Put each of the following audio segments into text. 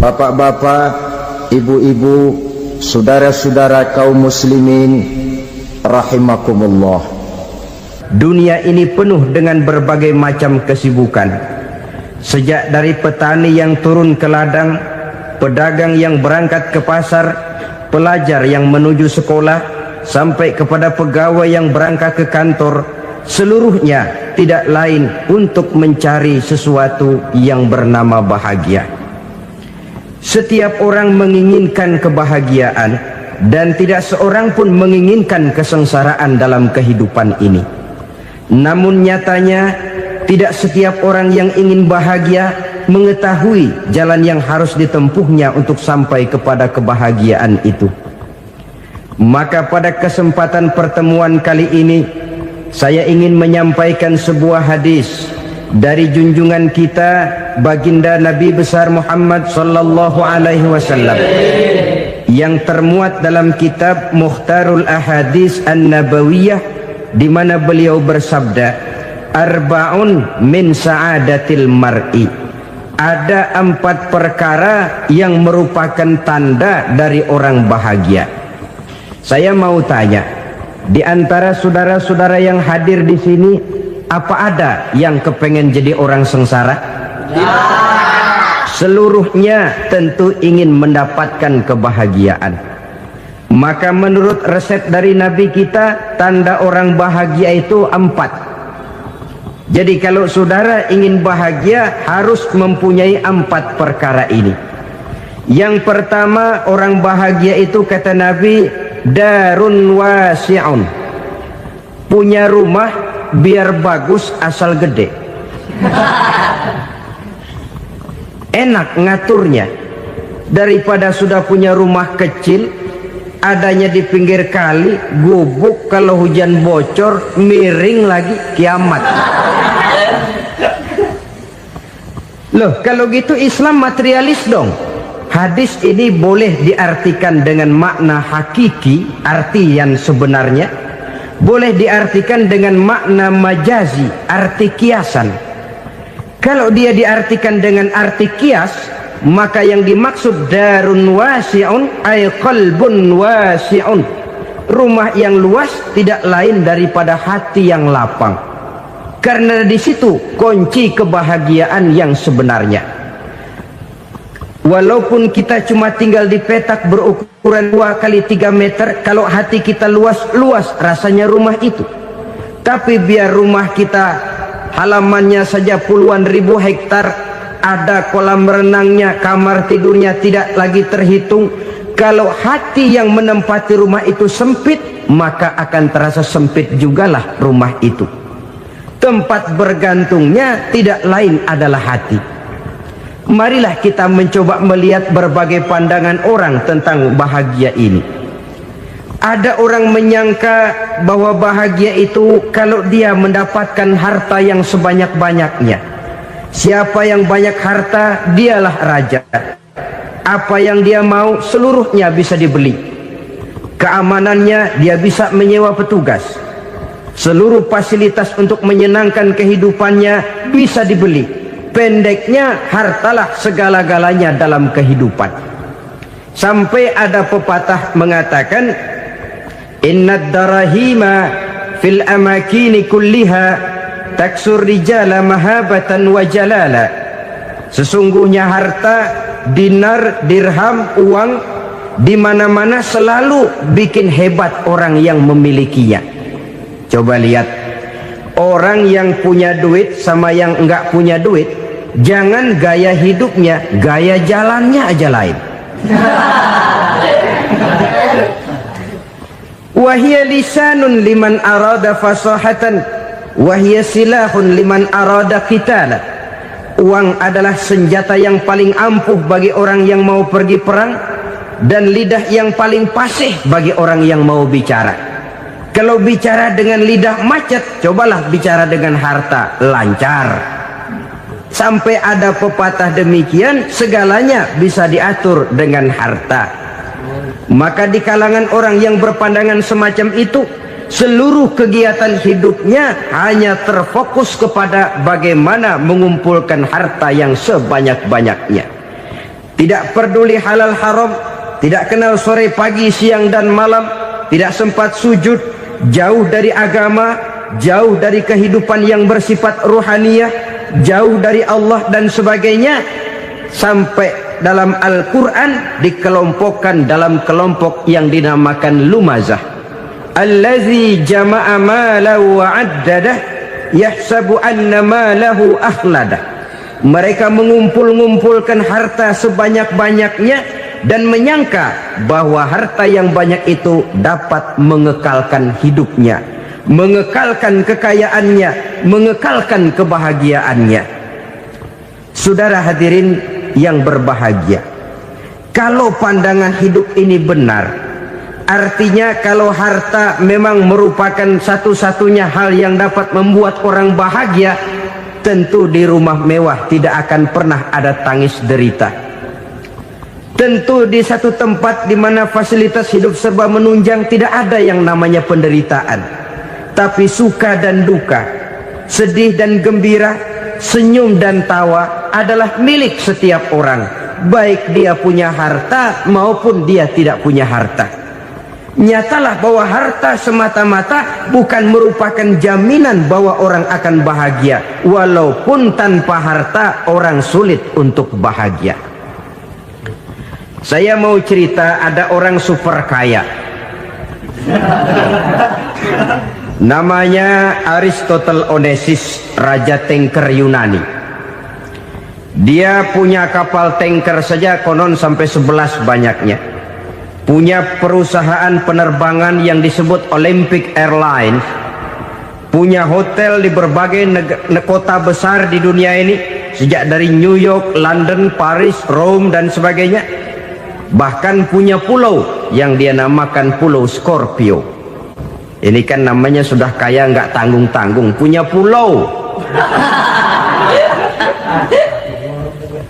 Bapak-bapak, ibu-ibu, saudara-saudara kaum muslimin rahimakumullah. Dunia ini penuh dengan berbagai macam kesibukan. Sejak dari petani yang turun ke ladang, pedagang yang berangkat ke pasar, pelajar yang menuju sekolah, sampai kepada pegawai yang berangkat ke kantor, seluruhnya tidak lain untuk mencari sesuatu yang bernama bahagia. Setiap orang menginginkan kebahagiaan, dan tidak seorang pun menginginkan kesengsaraan dalam kehidupan ini. Namun nyatanya tidak setiap orang yang ingin bahagia mengetahui jalan yang harus ditempuhnya untuk sampai kepada kebahagiaan itu. Maka pada kesempatan pertemuan kali ini, saya ingin menyampaikan sebuah hadis dari junjungan kita baginda Nabi besar Muhammad sallallahu alaihi wasallam yang termuat dalam kitab Mukhtarul Ahadits An-Nabawiyah, di mana beliau bersabda, arba'un min sa'adatil mar'i. Ada 4 perkara yang merupakan tanda dari orang bahagia. Saya mau tanya, di antara saudara-saudara yang hadir di sini, apa ada yang kepengen jadi orang sengsara? Ya. Seluruhnya tentu ingin mendapatkan kebahagiaan. Maka menurut resep dari Nabi kita, tanda orang bahagia itu 4. Jadi kalau saudara ingin bahagia, harus mempunyai 4 perkara ini. Yang pertama, orang bahagia itu kata Nabi, darun wasi'un. Punya rumah biar bagus asal gede. Enak ngaturnya, daripada sudah punya rumah kecil adanya di pinggir kali, gubuk, kalau hujan bocor, miring lagi, kiamat. Loh, kalau gitu Islam materialis dong. Hadis ini boleh diartikan dengan makna hakiki, arti yang sebenarnya, boleh diartikan dengan makna majazi, arti kiasan. Kalau dia diartikan dengan arti kias, maka yang dimaksud darun wasi'un ay qalbun wasi'un. Rumah yang luas tidak lain daripada hati yang lapang. Karena di situ kunci kebahagiaan yang sebenarnya. Walaupun kita cuma tinggal di petak berukuran 2 kali 3 meter, kalau hati kita luas-luas rasanya rumah itu. Tapi biar rumah kita halamannya saja puluhan ribu hektar, ada kolam renangnya, kamar tidurnya tidak lagi terhitung. Kalau hati yang menempati rumah itu sempit, maka akan terasa sempit jugalah rumah itu. Tempat bergantungnya tidak lain adalah hati. Marilah kita mencoba melihat berbagai pandangan orang tentang bahagia ini. Ada orang menyangka bahwa bahagia itu kalau dia mendapatkan harta yang sebanyak-banyaknya. Siapa yang banyak harta, dialah raja. Apa yang dia mau, seluruhnya bisa dibeli. Keamanannya, dia bisa menyewa petugas. Seluruh fasilitas untuk menyenangkan kehidupannya bisa dibeli. Pendeknya, hartalah segala-galanya dalam kehidupan. Sampai ada pepatah mengatakan, innad darahima fil amakini kulliha taksur rijala mahabatan wa jalala. Sesungguhnya harta, dinar, dirham, uang di mana-mana selalu bikin hebat orang yang memilikinya. Coba lihat, orang yang punya duit sama yang enggak punya duit, jangan gaya hidupnya, gaya jalannya aja lain. Wahia lisanun liman arada fasahatan, wahia silahun liman arada qitala. Uang adalah senjata yang paling ampuh bagi orang yang mau pergi perang, dan lidah yang paling fasih bagi orang yang mau bicara. Kalau bicara dengan lidah macet, cobalah bicara dengan harta, lancar. Sampai ada pepatah demikian, segalanya bisa diatur dengan harta. Maka di kalangan orang yang berpandangan semacam itu, seluruh kegiatan hidupnya hanya terfokus kepada bagaimana mengumpulkan harta yang sebanyak-banyaknya. tidak peduli halal haram, tidak kenal sore pagi siang dan malam, tidak sempat sujud, jauh dari agama, jauh dari kehidupan yang bersifat ruhaniyah, jauh dari Allah dan sebagainya, sampai dalam Al-Quran dikelompokkan dalam kelompok yang dinamakan lumazah. Allazi jama'a malahu wa 'addadah yahsabu anna malahu akhladah. Mereka mengumpul-ngumpulkan harta sebanyak-banyaknya dan menyangka bahwa harta yang banyak itu dapat mengekalkan hidupnya, mengekalkan kekayaannya, mengekalkan kebahagiaannya. Saudara hadirin yang berbahagia, kalau pandangan hidup ini benar, artinya kalau harta memang merupakan satu-satunya hal yang dapat membuat orang bahagia, tentu di rumah mewah tidak akan pernah ada tangis derita. Tentu di satu tempat di mana fasilitas hidup serba menunjang tidak ada yang namanya penderitaan. Tapi suka dan duka, sedih dan gembira, senyum dan tawa adalah milik setiap orang, baik dia punya harta maupun dia tidak punya harta. Nyatalah bahwa harta semata-mata bukan merupakan jaminan bahwa orang akan bahagia, walaupun tanpa harta orang sulit untuk bahagia. Saya mau cerita, ada orang super kaya, namanya Aristotle Onassis, raja tanker Yunani. Dia punya kapal tanker saja konon sampai 11 banyaknya. Punya perusahaan penerbangan yang disebut Olympic Airlines. Punya hotel di berbagai kota besar di dunia ini, sejak dari New York, London, Paris, Rome dan sebagainya. Bahkan punya pulau yang dia namakan Pulau Scorpio. Ini kan namanya sudah kaya nggak tanggung-tanggung, punya pulau.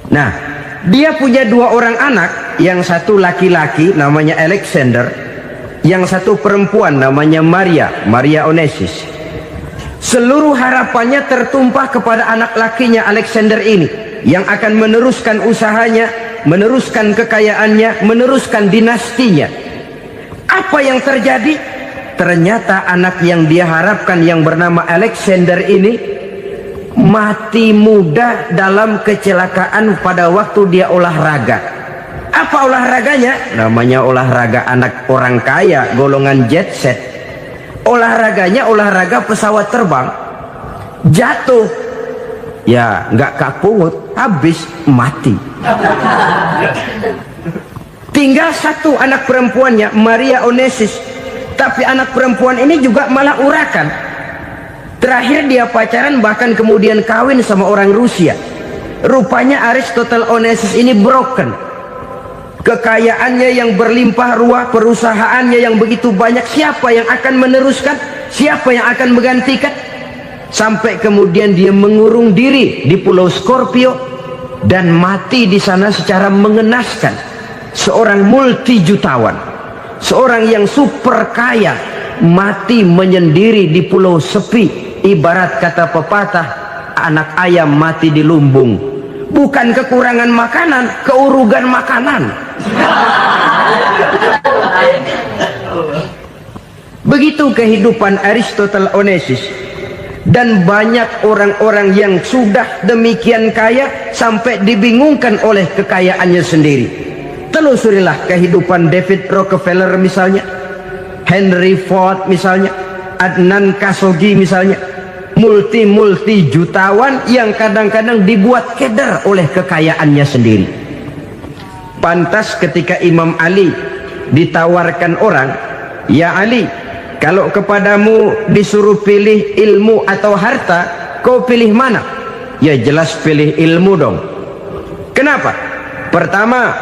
Nah, dia punya 2 orang anak, yang satu laki-laki namanya Alexander, yang satu perempuan namanya Maria Onassis. Seluruh harapannya tertumpah kepada anak lakinya Alexander ini, yang akan meneruskan usahanya, meneruskan kekayaannya, meneruskan dinastinya. Apa yang terjadi? Ternyata anak yang dia harapkan yang bernama Alexander ini mati muda dalam kecelakaan pada waktu dia olahraga. Apa olahraganya? Namanya olahraga anak orang kaya, golongan jet set. Olahraganya olahraga pesawat terbang. Jatuh, ya nggak kapungut, habis mati. Tinggal satu anak perempuannya, Maria Onassis. Tapi anak perempuan ini juga malah urakan. Terakhir dia pacaran, bahkan kemudian kawin sama orang Rusia. Rupanya Aristotle Onassis ini broken. Kekayaannya yang berlimpah ruah, perusahaannya yang begitu banyak, siapa yang akan meneruskan? Siapa yang akan menggantikan? Sampai kemudian dia mengurung diri di Pulau Scorpio dan mati di sana secara mengenaskan. Seorang multijutawan, seorang yang super kaya, mati menyendiri di pulau sepi. Ibarat kata pepatah, anak ayam mati di lumbung. Bukan kekurangan makanan, keurugan makanan. Begitu kehidupan Aristotle Onassis. Dan banyak orang-orang yang sudah demikian kaya sampai dibingungkan oleh kekayaannya sendiri. Telusurilah kehidupan David Rockefeller misalnya, Henry Ford misalnya, Adnan Khashoggi misalnya. Multi jutawan yang kadang-kadang dibuat keder oleh kekayaannya sendiri. Pantas ketika Imam Ali ditawarkan orang, "Ya Ali, kalau kepadamu disuruh pilih ilmu atau harta, kau pilih mana?" Ya jelas pilih ilmu dong. Kenapa? Pertama,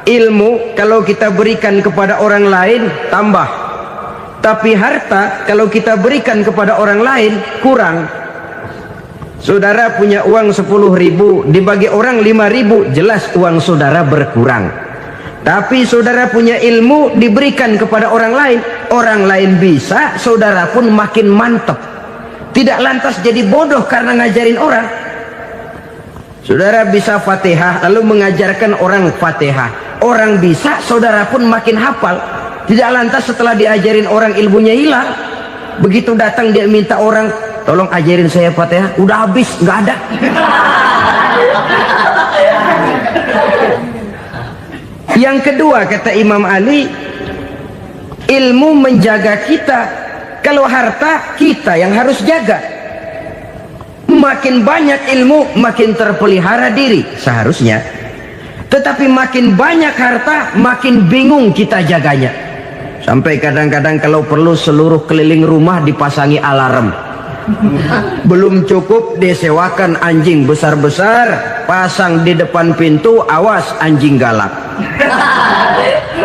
ilmu kalau kita berikan kepada orang lain tambah. Tapi harta kalau kita berikan kepada orang lain kurang. Saudara punya uang 10.000, dibagi orang 5.000, jelas uang saudara berkurang. Tapi saudara punya ilmu, diberikan kepada orang lain bisa, saudara pun makin mantap. Tidak lantas jadi bodoh karena ngajarin orang. Saudara bisa Fatihah lalu mengajarkan orang Fatihah. Orang bisa, saudara pun makin hafal. Tidak lantas setelah diajarin orang ilmunya hilang. Begitu datang dia minta orang, tolong ajarin saya Fatihah, udah habis, nggak ada. Yang kedua kata Imam Ali, ilmu menjaga kita. Kalau harta, kita yang harus jaga. Makin banyak ilmu, makin terpelihara diri seharusnya. Tetapi makin banyak harta, makin bingung kita jaganya. Sampai kadang-kadang kalau perlu seluruh keliling rumah dipasangi alarm. Belum cukup disewakan anjing besar-besar, pasang di depan pintu, awas anjing galak.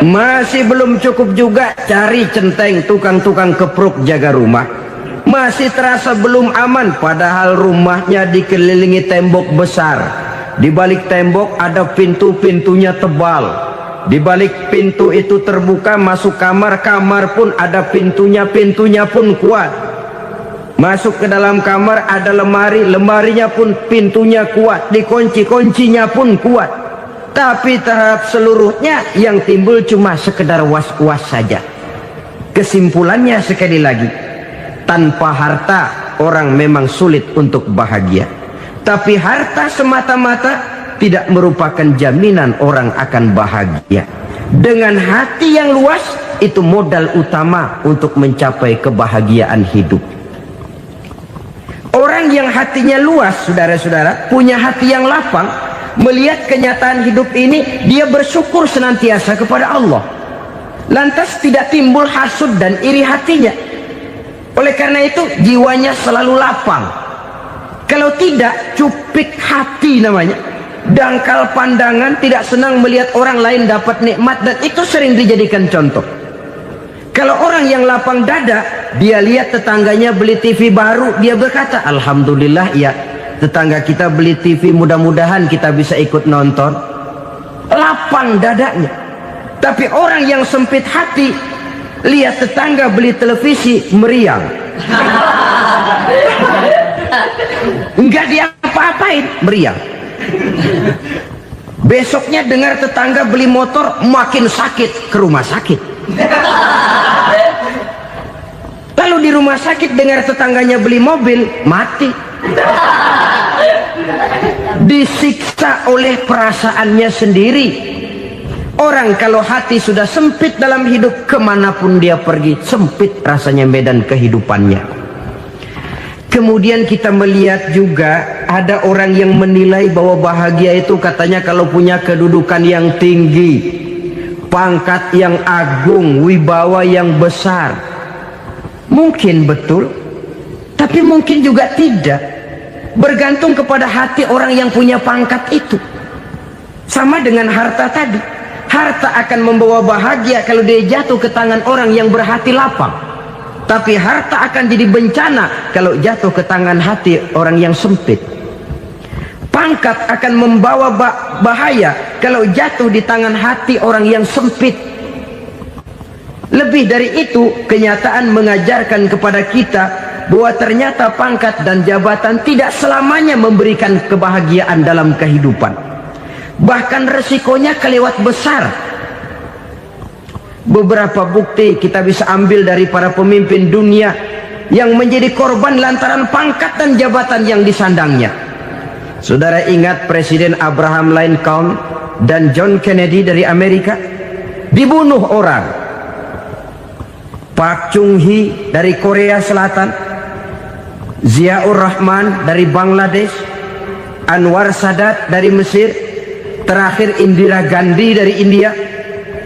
Masih belum cukup juga, cari centeng tukang-tukang kepruk jaga rumah. Masih terasa belum aman, padahal rumahnya dikelilingi tembok besar. Di balik tembok ada pintu-pintunya tebal. Di balik pintu itu terbuka masuk kamar, kamar pun ada pintunya, pintunya pun kuat. Masuk ke dalam kamar ada lemari, lemarinya pun pintunya kuat, dikunci, kuncinya pun kuat. Tapi terhadap seluruhnya yang timbul cuma sekedar was-was saja. Kesimpulannya sekali lagi, tanpa harta orang memang sulit untuk bahagia. Tapi harta semata-mata tidak merupakan jaminan orang akan bahagia. Dengan hati yang luas, itu modal utama untuk mencapai kebahagiaan hidup. Orang yang hatinya luas, saudara-saudara, punya hati yang lapang, melihat kenyataan hidup ini, dia bersyukur senantiasa kepada Allah. Lantas tidak timbul hasud dan iri hatinya. Oleh karena itu jiwanya selalu lapang. Kalau tidak, cupik hati namanya, dangkal pandangan, tidak senang melihat orang lain dapat nikmat, dan itu sering dijadikan contoh. Kalau orang yang lapang dada, dia lihat tetangganya beli TV baru, dia berkata, alhamdulillah ya, tetangga kita beli TV, mudah-mudahan kita bisa ikut nonton. Lapang dadanya. Tapi orang yang sempit hati, lihat tetangga beli televisi, meriang. Enggak diapa-apain, meriang. Besoknya dengar tetangga beli motor, makin sakit, ke rumah sakit. Lalu di rumah sakit dengar tetangganya beli mobil, mati. Disiksa oleh perasaannya sendiri. Orang kalau hati sudah sempit dalam hidup, kemanapun dia pergi, sempit rasanya medan kehidupannya. Kemudian kita melihat juga ada orang yang menilai bahwa bahagia itu katanya kalau punya kedudukan yang tinggi, pangkat yang agung, wibawa yang besar. Mungkin betul, tapi mungkin juga tidak. Bergantung kepada hati orang yang punya pangkat itu. Sama dengan harta tadi. Harta akan membawa bahagia kalau dia jatuh ke tangan orang yang berhati lapang. Tapi harta akan jadi bencana kalau jatuh ke tangan hati orang yang sempit. Pangkat akan membawa bahaya kalau jatuh di tangan hati orang yang sempit. Lebih dari itu, kenyataan mengajarkan kepada kita bahwa ternyata pangkat dan jabatan tidak selamanya memberikan kebahagiaan dalam kehidupan. Bahkan resikonya kelewat besar. Beberapa bukti kita bisa ambil dari para pemimpin dunia yang menjadi korban lantaran pangkat dan jabatan yang disandangnya. Saudara ingat Presiden Abraham Lincoln dan John Kennedy dari Amerika? Dibunuh orang. Park Chung-hee dari Korea Selatan, Ziaur Rahman dari Bangladesh, Anwar Sadat dari Mesir, terakhir Indira Gandhi dari India,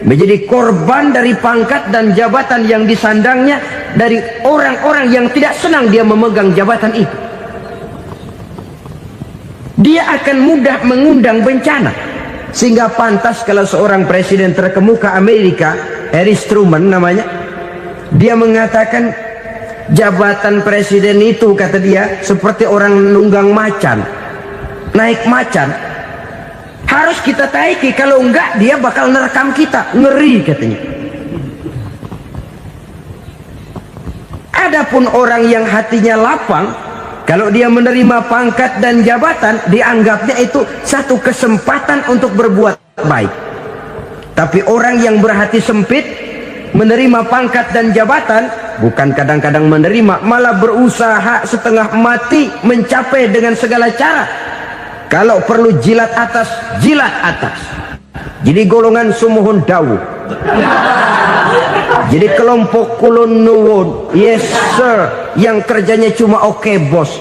menjadi korban dari pangkat dan jabatan yang disandangnya dari orang-orang yang tidak senang dia memegang jabatan itu. Dia akan mudah mengundang bencana. Sehingga pantas kalau seorang presiden terkemuka Amerika, Harry Truman namanya, dia mengatakan jabatan presiden itu, kata dia, seperti orang nunggang macan, naik macan. Harus kita taiki, kalau enggak dia bakal nerekam kita, ngeri katanya. Adapun orang yang hatinya lapang, Kalau dia menerima pangkat dan jabatan, dianggapnya itu satu kesempatan untuk berbuat baik. Tapi orang yang berhati sempit, menerima pangkat dan jabatan, bukan kadang-kadang menerima, malah berusaha setengah mati mencapai dengan segala cara. Kalau perlu jilat atas, jilat atas. Jadi golongan sumuhun dawu. Jadi kelompok kulon nuwun, yes sir, yang kerjanya cuma oke bos.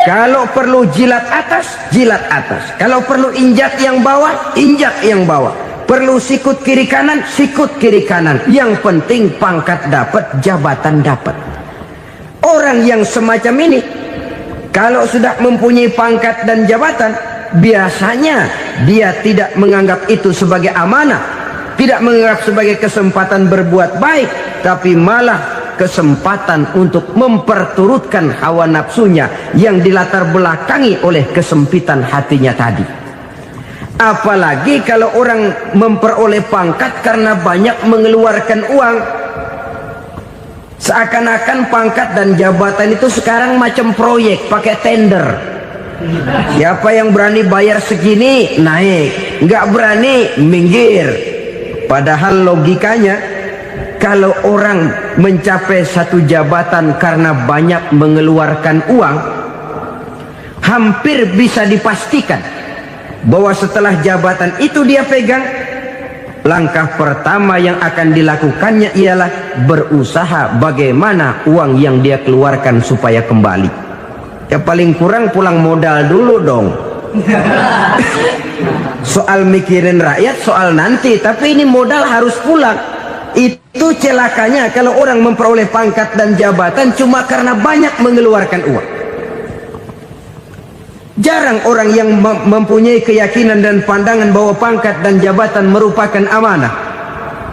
Kalau perlu jilat atas, jilat atas. Kalau perlu injak yang bawah, injak yang bawah. Perlu sikut kiri kanan, sikut kiri kanan. Yang penting pangkat dapat, jabatan dapat. Orang yang semacam ini, kalau sudah mempunyai pangkat dan jabatan, biasanya dia tidak menganggap itu sebagai amanah, tidak menganggap sebagai kesempatan berbuat baik, tapi malah kesempatan untuk memperturutkan hawa nafsunya yang dilatar belakangi oleh kesempitan hatinya tadi. Apalagi kalau orang memperoleh pangkat karena banyak mengeluarkan uang, seakan-akan pangkat dan jabatan itu sekarang macam proyek pakai tender. Siapa yang berani bayar segini naik, nggak berani minggir. Padahal logikanya, kalau orang mencapai satu jabatan karena banyak mengeluarkan uang, hampir bisa dipastikan bahwa setelah jabatan itu dia pegang, langkah pertama yang akan dilakukannya ialah berusaha bagaimana uang yang dia keluarkan supaya kembali. Ya paling kurang pulang modal dulu dong. Soal mikirin rakyat soal nanti, tapi ini modal harus pulang. Itu celakanya kalau orang memperoleh pangkat dan jabatan cuma karena banyak mengeluarkan uang. Jarang orang yang mempunyai keyakinan dan pandangan bahwa pangkat dan jabatan merupakan amanah.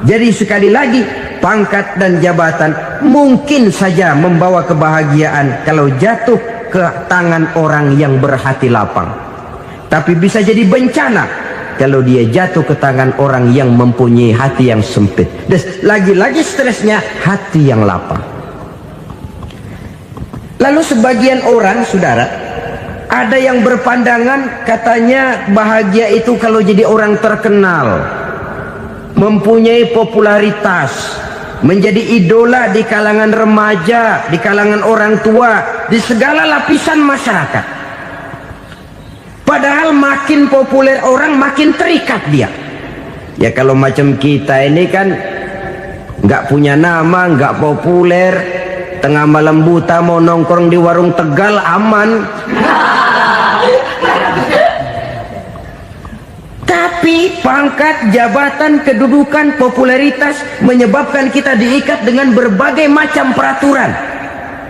Jadi sekali lagi, pangkat dan jabatan mungkin saja membawa kebahagiaan kalau jatuh ke tangan orang yang berhati lapang. Tapi bisa jadi bencana kalau dia jatuh ke tangan orang yang mempunyai hati yang sempit. Dan lagi-lagi stresnya hati yang lapang. Lalu sebagian orang, saudara, ada yang berpandangan katanya bahagia itu kalau jadi orang terkenal, mempunyai popularitas, menjadi idola di kalangan remaja, di kalangan orang tua, di segala lapisan masyarakat. Padahal makin populer orang, makin terikat dia. Ya kalau macam kita ini kan nggak punya nama, nggak populer, tengah malam buta mau nongkrong di warung Tegal aman. Tapi pangkat, jabatan, kedudukan, popularitas menyebabkan kita diikat dengan berbagai macam peraturan.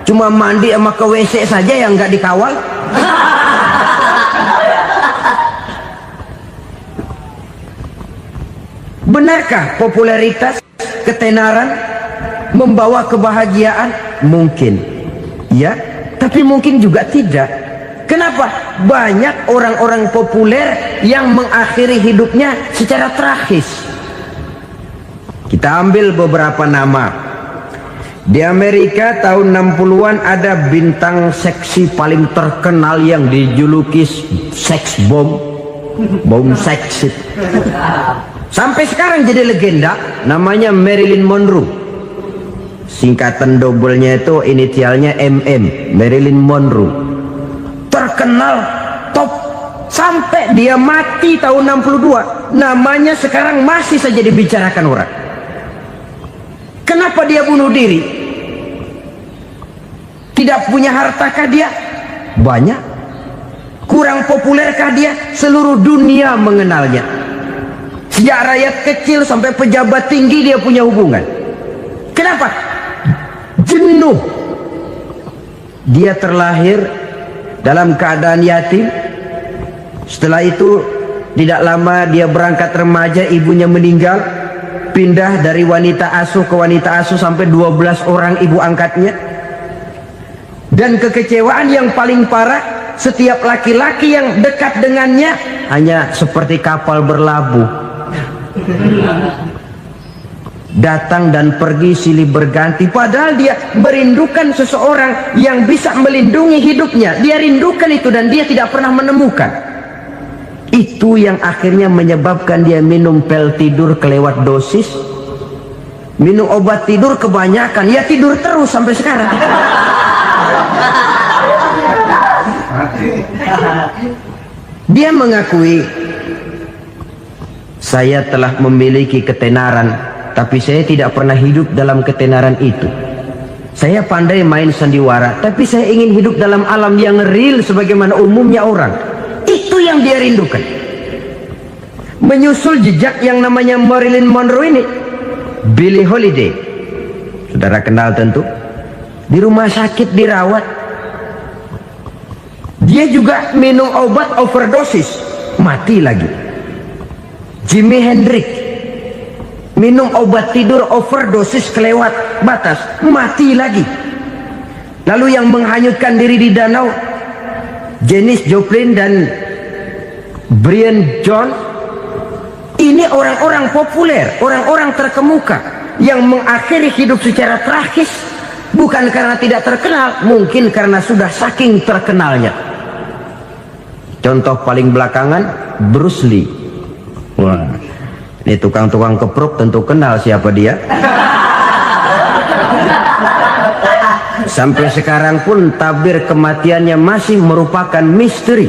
Cuma mandi sama ke WC saja yang nggak dikawal. Benarkah popularitas, ketenaran membawa kebahagiaan? Mungkin ya, tapi mungkin juga tidak. Kenapa? Banyak orang-orang populer yang mengakhiri hidupnya secara tragis. Kita ambil beberapa nama. Di Amerika tahun 60-an ada bintang seksi paling terkenal yang dijuluki seks bom, bom seksi. Sampai sekarang jadi legenda, namanya Marilyn Monroe. Singkatan doublenya itu inisialnya MM, Marilyn Monroe. Terkenal, top, sampai dia mati tahun 62. Namanya sekarang masih saja dibicarakan orang. Kenapa dia bunuh diri? Tidak punya hartakah dia? Banyak. Kurang populerkah dia? Seluruh dunia mengenalnya. Sejak rakyat kecil sampai pejabat tinggi dia punya hubungan. Kenapa? Jenuh. Dia terlahir dalam keadaan yatim. Setelah itu tidak lama dia berangkat remaja, ibunya meninggal. Pindah dari wanita asuh ke wanita asuh sampai 12 orang ibu angkatnya. Dan kekecewaan yang paling parah, setiap laki-laki yang dekat dengannya hanya seperti kapal berlabuh. datang dan pergi silih berganti, padahal dia merindukan seseorang yang bisa melindungi hidupnya. Dia rindukan itu dan dia tidak pernah menemukan. Itu yang akhirnya menyebabkan dia minum pil tidur kelewat dosis, minum obat tidur kebanyakan, ya tidur terus sampai sekarang. Dia mengakui, saya telah memiliki ketenaran, tapi saya tidak pernah hidup dalam ketenaran itu. Saya pandai main sandiwara, tapi saya ingin hidup dalam alam yang real sebagaimana umumnya orang. Itu yang dia rindukan. Menyusul jejak yang namanya Marilyn Monroe ini, Billie Holiday, saudara kenal tentu, di rumah sakit dirawat. Dia juga minum obat overdosis, mati lagi. Jimi Hendrix minum obat tidur overdosis kelewat batas, mati lagi. Lalu yang menghanyutkan diri di danau, Janis Joplin dan Brian Jones. Ini orang-orang populer, orang-orang terkemuka yang mengakhiri hidup secara tragis, bukan karena tidak terkenal, mungkin karena sudah saking terkenalnya. Contoh paling belakangan, Bruce Lee. Wah, ini tukang-tukang keprok tentu kenal siapa dia. Sampai sekarang pun tabir kematiannya masih merupakan misteri.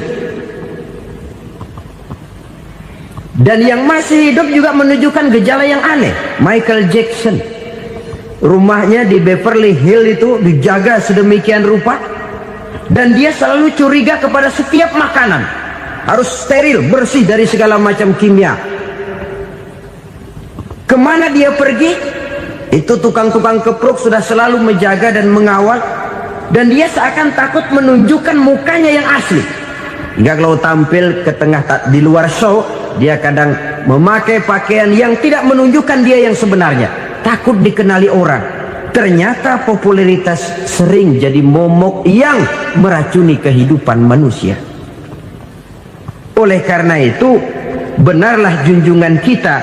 Dan yang masih hidup juga menunjukkan gejala yang aneh. Michael Jackson, rumahnya di Beverly Hills itu dijaga sedemikian rupa, dan dia selalu curiga kepada setiap makanan harus steril, bersih dari segala macam kimia. Kemana dia pergi, itu tukang-tukang keprok sudah selalu menjaga dan mengawal, dan dia seakan takut menunjukkan mukanya yang asli. Hingga kalau tampil ke tengah di luar show, dia kadang memakai pakaian yang tidak menunjukkan dia yang sebenarnya, takut dikenali orang. Ternyata popularitas sering jadi momok yang meracuni kehidupan manusia. Oleh karena itu, benarlah junjungan kita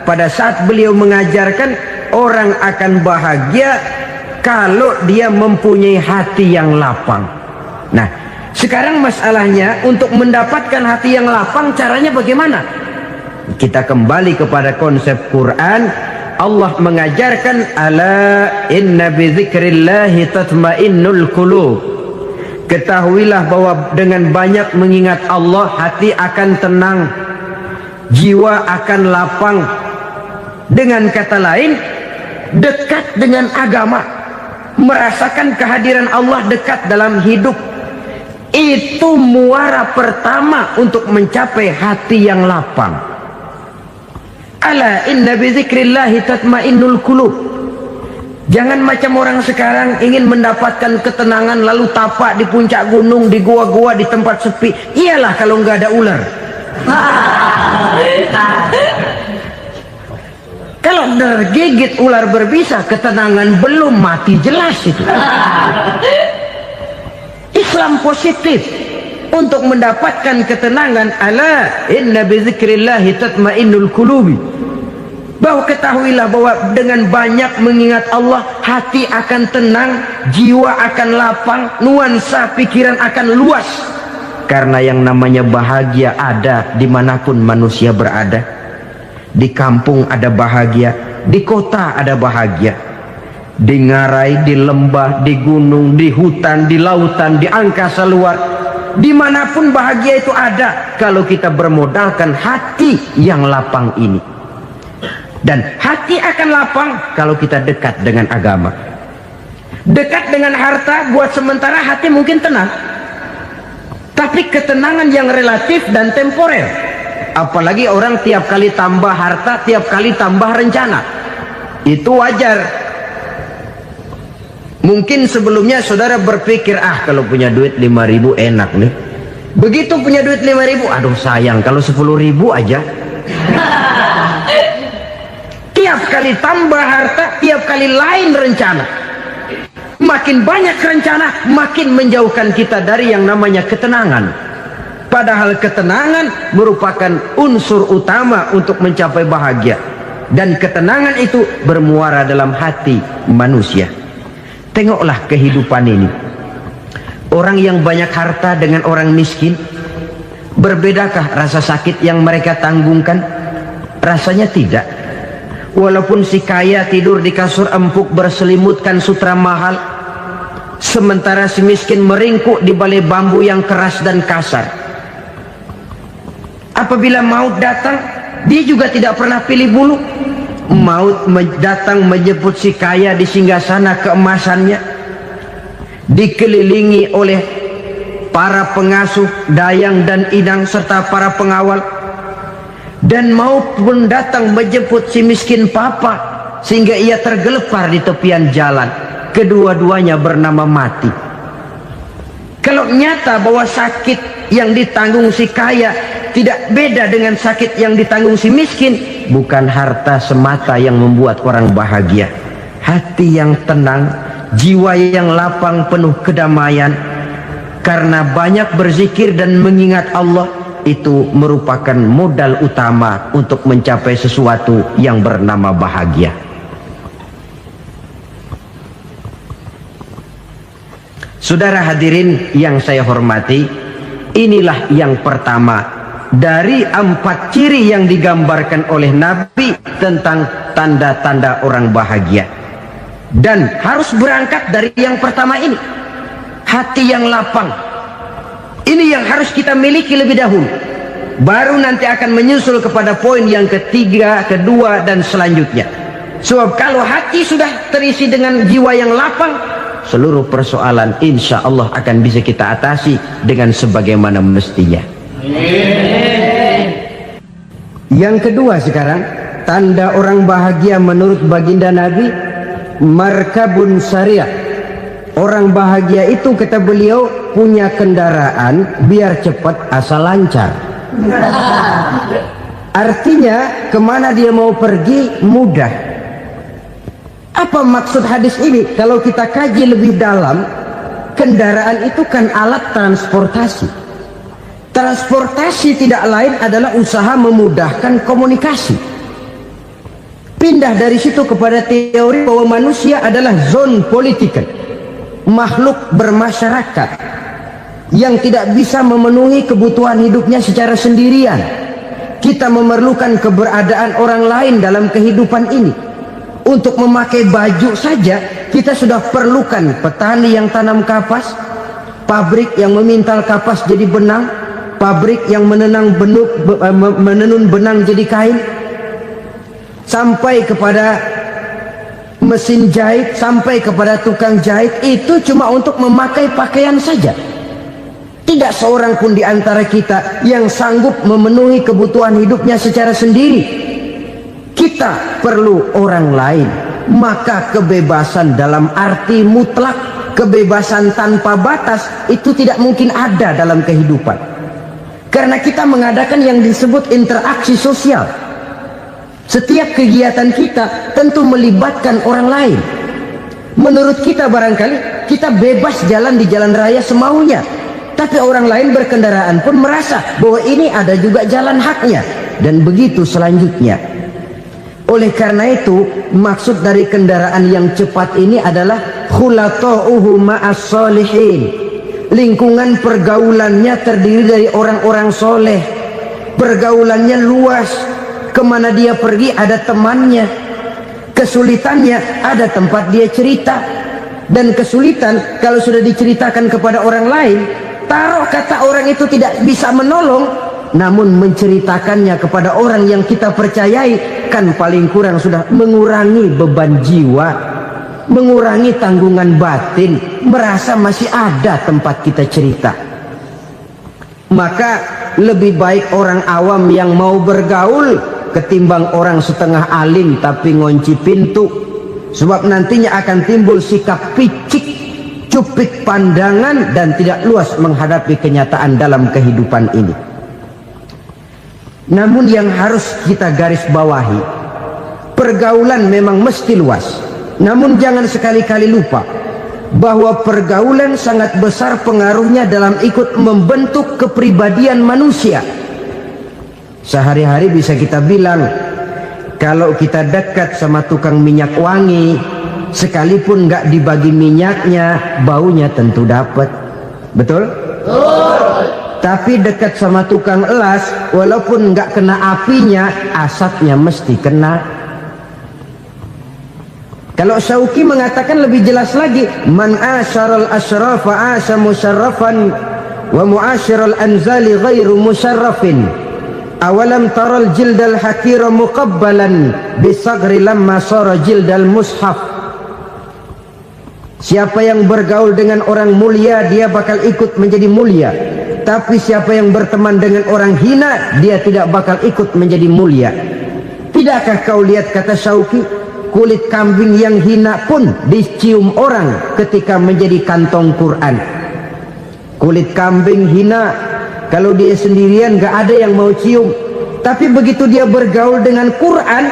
pada saat beliau mengajarkan orang akan bahagia kalau dia mempunyai hati yang lapang. Nah, sekarang masalahnya untuk mendapatkan hati yang lapang, caranya bagaimana? Kita kembali kepada konsep Quran. Allah mengajarkan, ala inna bi dzikrillahi tatmainnul qulub. Ketahuilah bahwa dengan banyak mengingat Allah, hati akan tenang, jiwa akan lapang. Dengan kata lain, dekat dengan agama, merasakan kehadiran Allah dekat dalam hidup. Itu muara pertama untuk mencapai hati yang lapang. Ala inna bi dzikrillahi tatmainnul qulub. Jangan macam orang sekarang ingin mendapatkan ketenangan lalu tapak di puncak gunung, di gua-gua, di tempat sepi. Iyalah kalau nggak ada ular. Kalau tergigit ular berbisa, ketenangan belum, mati jelas itu. Islam positif untuk mendapatkan ketenangan. Ala inna bi dzikrillahi tatmainnul qulubi. Bahwa ketahuilah bahwa dengan banyak mengingat Allah, hati akan tenang, jiwa akan lapang, nuansa pikiran akan luas. Karena yang namanya bahagia ada dimanapun manusia berada. Di kampung ada bahagia, di kota ada bahagia, di ngarai, di lembah, di gunung, di hutan, di lautan, di angkasa luar, dimanapun bahagia itu ada kalau kita bermodalkan hati yang lapang ini. Dan hati akan lapang kalau kita dekat dengan agama. Dekat dengan harta buat sementara hati mungkin tenang, tapi ketenangan yang relatif dan temporer. Apalagi orang tiap kali tambah harta, tiap kali tambah rencana. Itu wajar. Mungkin sebelumnya saudara berpikir, kalau punya duit 5.000 enak nih. Begitu punya duit 5.000, aduh sayang kalau 10.000 aja. Tiap kali tambah harta, tiap kali lain rencana. Makin banyak rencana, makin menjauhkan kita dari yang namanya ketenangan. Padahal ketenangan merupakan unsur utama untuk mencapai bahagia. dan ketenangan itu bermuara dalam hati manusia. Tengoklah kehidupan ini. Orang yang banyak harta dengan orang miskin, berbedakah rasa sakit yang mereka tanggungkan? Rasanya tidak. Walaupun si kaya tidur di kasur empuk berselimutkan sutra mahal, sementara si miskin meringkuk di balai bambu yang keras dan kasar. Apabila maut datang, dia juga tidak pernah pilih bulu. Maut datang menjemput si kaya di singgasana keemasannya, dikelilingi oleh para pengasuh, dayang dan inang serta para pengawal. Dan maut pun datang menjemput si miskin papa, sehingga ia tergelepar di tepian jalan. Kedua-duanya bernama mati. Kalau nyata bahwa sakit yang ditanggung si kaya tidak beda dengan sakit yang ditanggung si miskin, bukan harta semata yang membuat orang bahagia. Hati yang tenang, jiwa yang lapang penuh kedamaian karena banyak berzikir dan mengingat Allah, itu merupakan modal utama untuk mencapai sesuatu yang bernama bahagia. Saudara hadirin yang saya hormati, inilah yang pertama dari 4 ciri yang digambarkan oleh Nabi tentang tanda-tanda orang bahagia. Dan harus berangkat dari yang pertama ini, hati yang lapang. Ini yang harus kita miliki lebih dahulu, baru nanti akan menyusul kepada poin yang ketiga, kedua dan selanjutnya. Sebab kalau hati sudah terisi dengan jiwa yang lapang, seluruh persoalan insya Allah akan bisa kita atasi dengan sebagaimana mestinya. Yang kedua sekarang, tanda orang bahagia menurut baginda Nabi, markabun syariah. Orang bahagia itu, kata beliau, punya kendaraan biar cepat asal lancar. Artinya kemana dia mau pergi mudah. Apa maksud hadis ini? Kalau kita kaji lebih dalam, kendaraan itu kan alat transportasi. Transportasi tidak lain adalah usaha memudahkan komunikasi. Pindah dari situ kepada teori bahwa manusia adalah zon political, makhluk bermasyarakat yang tidak bisa memenuhi kebutuhan hidupnya secara sendirian. Kita memerlukan keberadaan orang lain dalam kehidupan ini. Untuk memakai baju saja kita sudah perlukan petani yang tanam kapas, pabrik yang memintal kapas jadi benang, pabrik yang menenun benang jadi kain, sampai kepada mesin jahit, sampai kepada tukang jahit. Itu cuma untuk memakai pakaian saja. Tidak seorang pun di antara kita yang sanggup memenuhi kebutuhan hidupnya secara sendiri. Kita perlu orang lain. Maka kebebasan dalam arti mutlak, kebebasan tanpa batas, itu tidak mungkin ada dalam kehidupan. Karena kita mengadakan yang disebut interaksi sosial. Setiap kegiatan kita tentu melibatkan orang lain. Menurut kita barangkali kita bebas jalan di jalan raya semaunya, tapi orang lain berkendaraan pun merasa bahwa ini ada juga jalan haknya, dan begitu selanjutnya. Oleh karena itu, maksud dari kendaraan yang cepat ini adalah khulatuhu ma'as solihin. Lingkungan pergaulannya terdiri dari orang-orang soleh. Pergaulannya luas. Kemana dia pergi ada temannya. Kesulitannya ada tempat dia cerita. Dan kesulitan kalau sudah diceritakan kepada orang lain, taruh kata orang itu tidak bisa menolong, namun menceritakannya kepada orang yang kita percayai, kan paling kurang sudah mengurangi beban jiwa, mengurangi tanggungan batin, merasa masih ada tempat kita cerita. Maka lebih baik orang awam yang mau bergaul ketimbang orang setengah alim tapi ngunci pintu. Sebab nantinya akan timbul sikap picik, cupik pandangan, dan tidak luas menghadapi kenyataan dalam kehidupan ini. Namun yang harus kita garis bawahi, pergaulan memang mesti luas. Namun jangan sekali-kali lupa bahwa pergaulan sangat besar pengaruhnya dalam ikut membentuk kepribadian manusia. Sehari-hari bisa kita bilang Kalau kita dekat sama tukang minyak wangi, sekalipun nggak dibagi minyaknya, baunya tentu dapat. Betul? Tapi dekat sama tukang elas, walaupun nggak kena apinya, asapnya mesti kena. Kalau Syauqi mengatakan lebih jelas lagi, man asyaral asyrafa asya musyarrafan wa muasyiral anzali ghairu musyarrafin. Awalam taral jildal hakira muqabbalan bisagri lamma sara jildal mushaf. Siapa yang bergaul dengan orang mulia, dia bakal ikut menjadi mulia. Tapi siapa yang berteman dengan orang hina, dia tidak bakal ikut menjadi mulia. Tidakkah kau lihat, kata Syauqi, kulit kambing yang hina pun dicium orang ketika menjadi kantong Quran. Kulit kambing hina, kalau dia sendirian gak ada yang mau cium. Tapi begitu dia bergaul dengan Quran,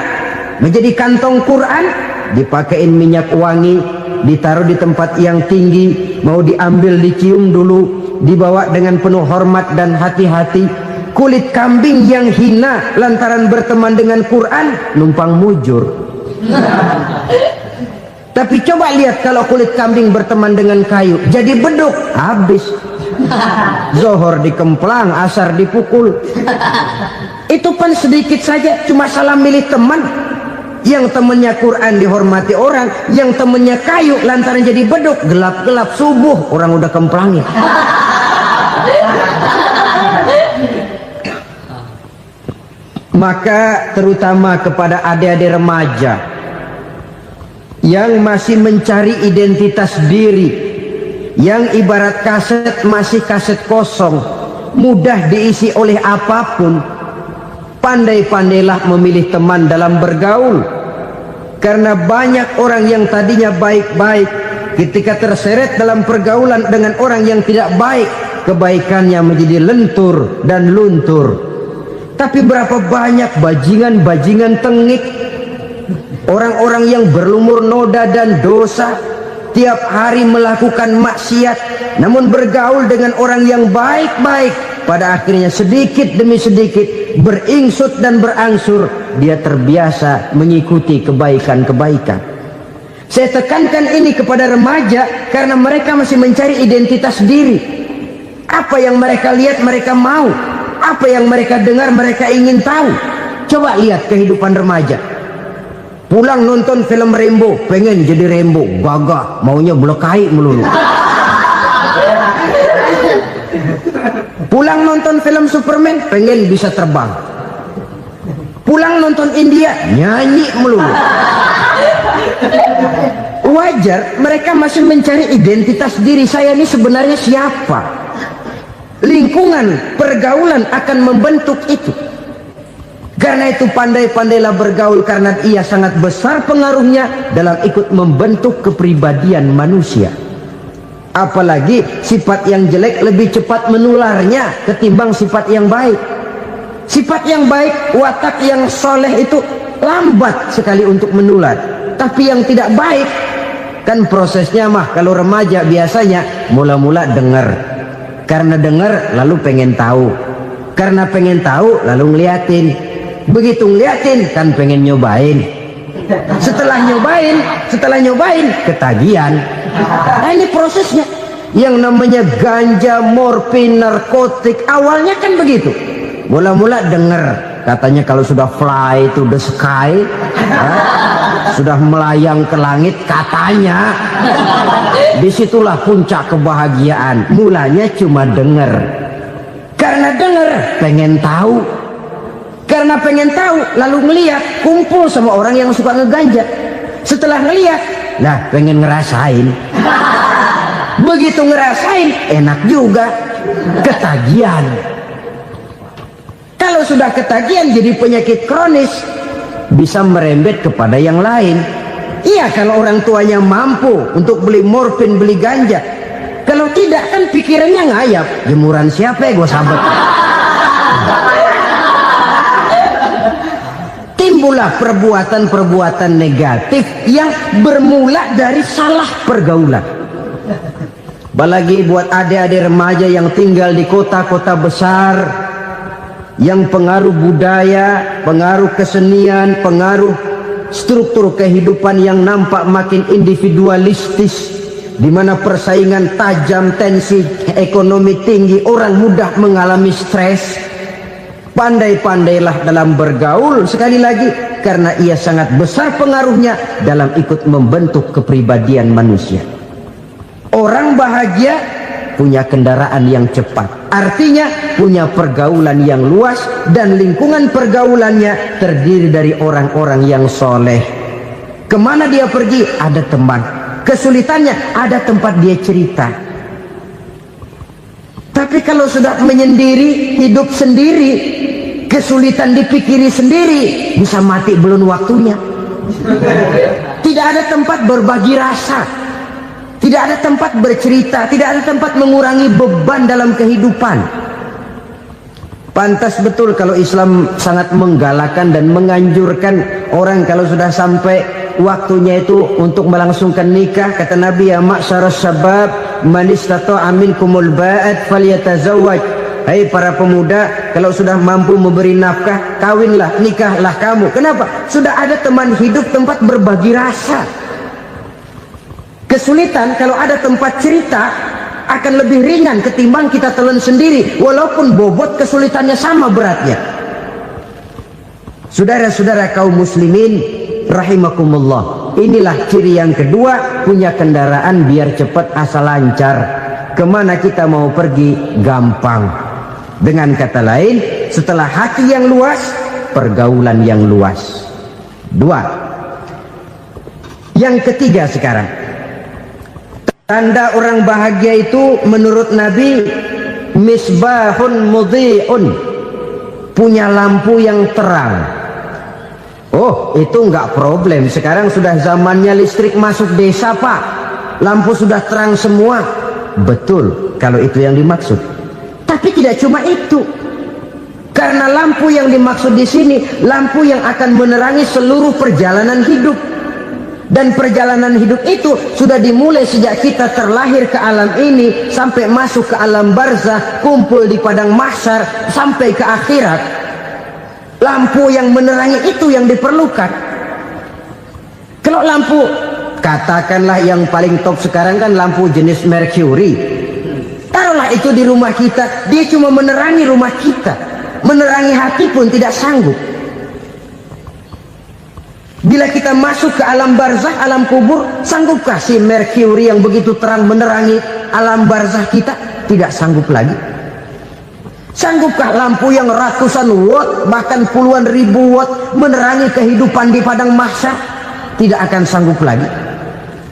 menjadi kantong Quran, dipakein minyak wangi, ditaruh di tempat yang tinggi, mau diambil dicium dulu, dibawa dengan penuh hormat dan hati-hati. Kulit kambing yang hina lantaran berteman dengan Quran, numpang mujur. Tapi coba lihat kalau kulit kambing berteman dengan kayu, jadi beduk, habis. Zohor dikemplang, asar dipukul. Itu pun sedikit saja, cuma salah milih teman. Yang temannya Quran dihormati orang, yang temannya kayu lantaran jadi beduk, gelap-gelap subuh orang udah kemplangnya. Maka terutama kepada adik-adik remaja yang masih mencari identitas diri, yang ibarat kaset masih kaset kosong, mudah diisi oleh apapun, pandai-pandailah memilih teman dalam bergaul. Karena banyak orang yang tadinya baik-baik, ketika terseret dalam pergaulan dengan orang yang tidak baik, kebaikannya menjadi lentur dan luntur. Tapi berapa banyak bajingan-bajingan tengik, orang-orang yang berlumur noda dan dosa, tiap hari melakukan maksiat, namun bergaul dengan orang yang baik-baik, pada akhirnya sedikit demi sedikit beringsut dan berangsur dia terbiasa mengikuti kebaikan-kebaikan. Saya tekankan ini kepada remaja karena mereka masih mencari identitas diri. Apa yang mereka lihat mereka mau, apa yang mereka dengar mereka ingin tahu. Coba lihat kehidupan remaja. Pulang nonton film Rambo, pengen jadi Rambo, gagah, maunya belekai melulu. Pulang nonton film Superman, pengen bisa terbang. Pulang nonton India, nyanyi melulu. Wajar, mereka masih mencari identitas diri. Saya ini sebenarnya siapa? Lingkungan, pergaulan akan membentuk itu. Karena itu pandai-pandailah bergaul, karena ia sangat besar pengaruhnya dalam ikut membentuk kepribadian manusia. Apalagi sifat yang jelek lebih cepat menularnya ketimbang sifat yang baik. Sifat yang baik, watak yang soleh itu lambat sekali untuk menular. Tapi yang tidak baik, kan prosesnya mah kalau remaja biasanya mula-mula dengar. Karena dengar lalu pengen tahu. Karena pengen tahu lalu ngeliatin. Begitu ngeliatin kan pengen nyobain. Setelah nyobain ketagihan. Nah, ini prosesnya. Yang namanya ganja, morfin, narkotik awalnya kan begitu. Mula-mula dengar katanya kalau sudah fly to the sky, sudah melayang ke langit katanya, disitulah puncak kebahagiaan. Mulanya cuma dengar. Karena dengar pengen tahu. Karena pengen tahu lalu ngeliat, kumpul sama orang yang suka ngeganja. Setelah ngeliat, nah pengen ngerasain. Begitu ngerasain enak juga, ketagihan. Kalau sudah ketagihan jadi penyakit kronis, bisa merembet kepada yang lain. Iya, kalau orang tuanya mampu untuk beli morfin, beli ganja. Kalau tidak kan pikirannya ngayap, jemuran siapa ya gue sabet. Timbullah perbuatan-perbuatan negatif yang bermula dari salah pergaulan. Apalagi buat adik-adik remaja yang tinggal di kota-kota besar, yang pengaruh budaya, pengaruh kesenian, pengaruh struktur kehidupan yang nampak makin individualistis, di mana persaingan tajam, tensi ekonomi tinggi, orang mudah mengalami stres. Pandai-pandailah dalam bergaul, sekali lagi, karena ia sangat besar pengaruhnya dalam ikut membentuk kepribadian manusia. Orang bahagia punya kendaraan yang cepat, artinya punya pergaulan yang luas, dan lingkungan pergaulannya terdiri dari orang-orang yang soleh. Kemana dia pergi, ada teman. Kesulitannya, ada tempat dia cerita. Tapi kalau sudah menyendiri, hidup sendiri, kesulitan dipikiri sendiri, bisa mati belum waktunya. Tidak ada tempat berbagi rasa, tidak ada tempat bercerita, tidak ada tempat mengurangi beban dalam kehidupan. Pantas betul kalau Islam sangat menggalakkan dan menganjurkan orang kalau sudah sampai waktunya itu untuk melangsungkan nikah. Kata Nabi, ya ma'syaras syabab man istata'a minkumul ba'at falyatazawwaj. Hai para pemuda, kalau sudah mampu memberi nafkah, kawinlah, nikahlah kamu. Kenapa? Sudah ada teman hidup, tempat berbagi rasa. Kesulitan kalau ada tempat cerita akan lebih ringan ketimbang kita telan sendiri, walaupun bobot kesulitannya sama beratnya. Saudara-saudara kaum muslimin rahimakumullah, inilah ciri yang kedua, punya kendaraan biar cepat asal lancar. Kemana kita mau pergi gampang. Dengan kata lain, setelah hati yang luas, pergaulan yang luas. Dua. Yang ketiga sekarang, tanda orang bahagia itu menurut Nabi, misbahun mudhi'un, punya lampu yang terang. Oh, itu enggak problem. Sekarang sudah zamannya listrik masuk desa, Pak. Lampu sudah terang semua. Betul, kalau itu yang dimaksud. Tapi tidak cuma itu. Karena lampu yang dimaksud di sini, lampu yang akan menerangi seluruh perjalanan hidup. Dan perjalanan hidup itu sudah dimulai sejak kita terlahir ke alam ini, sampai masuk ke alam barzah, kumpul di padang mahsyar, sampai ke akhirat. Lampu yang menerangi itu yang diperlukan. Kalau lampu, katakanlah yang paling top sekarang kan lampu jenis Mercury. Taruhlah itu di rumah kita, dia cuma menerangi rumah kita, menerangi hati pun tidak sanggup. Bila kita masuk ke alam barzah, alam kubur, sanggupkah si Mercury yang begitu terang menerangi alam barzah kita? Tidak sanggup lagi. Sanggupkah lampu yang ratusan watt, bahkan puluhan ribu watt menerangi kehidupan di padang mahsyar? Tidak akan sanggup lagi.